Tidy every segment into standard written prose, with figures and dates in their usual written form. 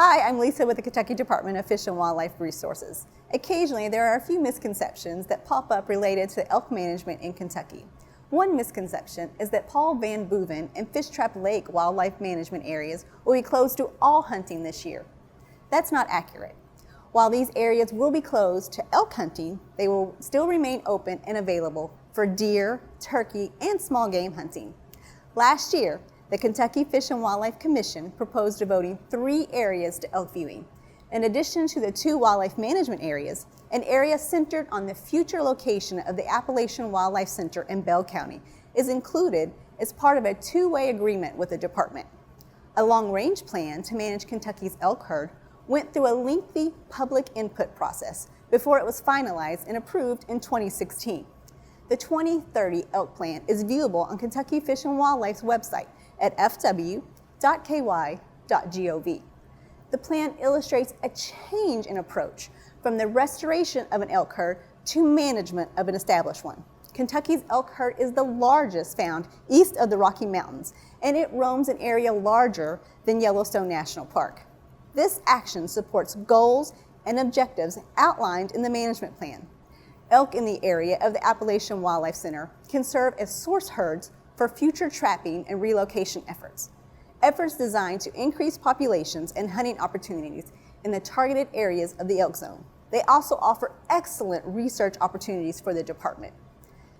Hi, I'm Lisa with the Kentucky Department of Fish and Wildlife Resources. Occasionally, there are a few misconceptions that pop up related to elk management in Kentucky. One misconception is that Paul Van Boeven and Fish Trap Lake wildlife management areas will be closed to all hunting this year. That's not accurate. While these areas will be closed to elk hunting, they will still remain open and available for deer, turkey, and small game hunting. Last year, the Kentucky Fish and Wildlife Commission proposed devoting 3 areas to elk viewing. In addition to the 2 wildlife management areas, an area centered on the future location of the Appalachian Wildlife Center in Bell County is included as part of a 2-way agreement with the department. A long-range plan to manage Kentucky's elk herd went through a lengthy public input process before it was finalized and approved in 2016. The 2030 elk plan is viewable on Kentucky Fish and Wildlife's website at fw.ky.gov. The plan illustrates a change in approach from the restoration of an elk herd to management of an established one. Kentucky's elk herd is the largest found east of the Rocky Mountains, and it roams an area larger than Yellowstone National Park. This action supports goals and objectives outlined in the management plan. Elk in the area of the Appalachian Wildlife Center can serve as source herds for future trapping and relocation efforts. Efforts designed to increase populations and hunting opportunities in the targeted areas of the elk zone. They also offer excellent research opportunities for the department.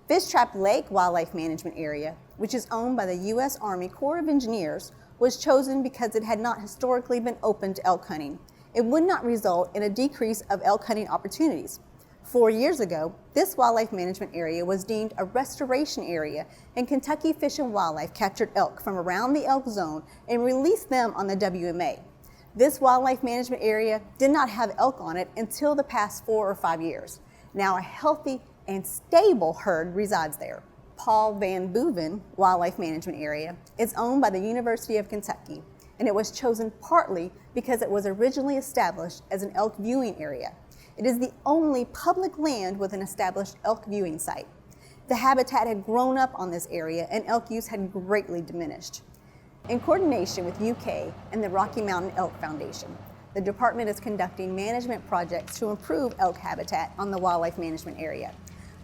Fish Trap Lake Wildlife Management Area, which is owned by the U.S. Army Corps of Engineers, was chosen because it had not historically been open to elk hunting. It would not result in a decrease of elk hunting opportunities. 4 years ago, this wildlife management area was deemed a restoration area, and Kentucky Fish and Wildlife captured elk from around the elk zone and released them on the WMA. This wildlife management area did not have elk on it until the past 4 or 5 years. Now a healthy and stable herd resides there. Paul Van Boeven Wildlife Management Area is owned by the University of Kentucky, and it was chosen partly because it was originally established as an elk viewing area. It is the only public land with an established elk viewing site. The habitat had grown up on this area and elk use had greatly diminished. In coordination with UK and the Rocky Mountain Elk Foundation, the department is conducting management projects to improve elk habitat on the wildlife management area.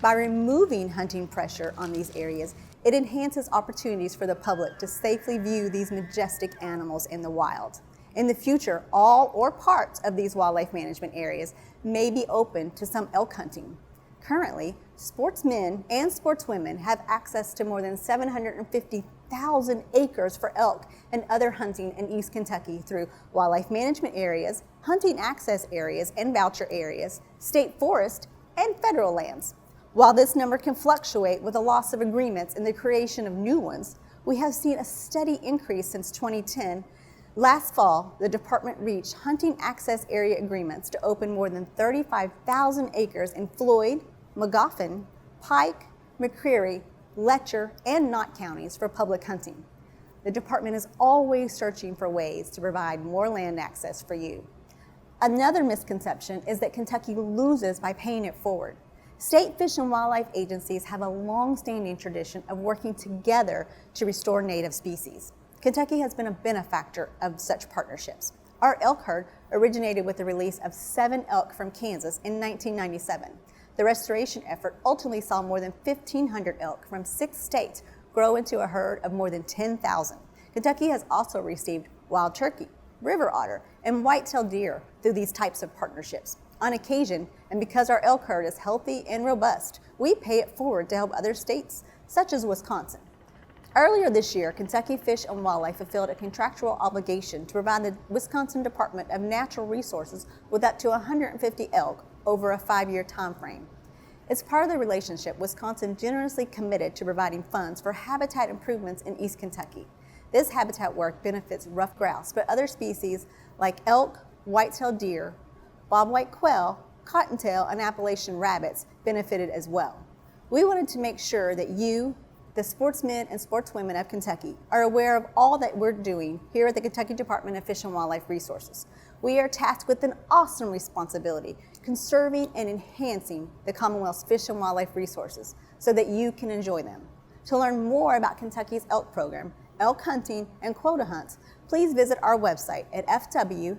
By removing hunting pressure on these areas, it enhances opportunities for the public to safely view these majestic animals in the wild. In the future, all or parts of these wildlife management areas may be open to some elk hunting. Currently, sportsmen and sportswomen have access to more than 750,000 acres for elk and other hunting in East Kentucky through wildlife management areas, hunting access areas and voucher areas, state forest, and federal lands. While this number can fluctuate with the loss of agreements and the creation of new ones, we have seen a steady increase since 2010. Last fall, the department reached hunting access area agreements to open more than 35,000 acres in Floyd, Magoffin, Pike, McCreary, Letcher, and Knott counties for public hunting. The department is always searching for ways to provide more land access for you. Another misconception is that Kentucky loses by paying it forward. State fish and wildlife agencies have a long-standing tradition of working together to restore native species. Kentucky has been a benefactor of such partnerships. Our elk herd originated with the release of 7 elk from Kansas in 1997. The restoration effort ultimately saw more than 1,500 elk from 6 states grow into a herd of more than 10,000. Kentucky has also received wild turkey, river otter, and white-tailed deer through these types of partnerships. On occasion, and because our elk herd is healthy and robust, we pay it forward to help other states, such as Wisconsin. Earlier this year, Kentucky Fish and Wildlife fulfilled a contractual obligation to provide the Wisconsin Department of Natural Resources with up to 150 elk over a 5-year time frame. As part of the relationship, Wisconsin generously committed to providing funds for habitat improvements in East Kentucky. This habitat work benefits ruffed grouse, but other species like elk, white-tailed deer, bobwhite quail, cottontail, and Appalachian rabbits benefited as well. We wanted to make sure that you, the sportsmen and sportswomen of Kentucky, are aware of all that we're doing here at the Kentucky Department of Fish and Wildlife Resources. We are tasked with an awesome responsibility, conserving and enhancing the Commonwealth's fish and wildlife resources so that you can enjoy them. To learn more about Kentucky's elk program, elk hunting, and quota hunts, please visit our website at fw.ky.gov.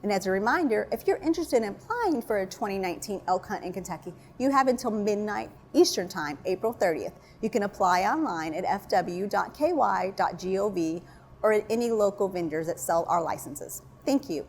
And as a reminder, if you're interested in applying for a 2019 elk hunt in Kentucky, you have until midnight Eastern Time, April 30th. You can apply online at fw.ky.gov or at any local vendors that sell our licenses. Thank you.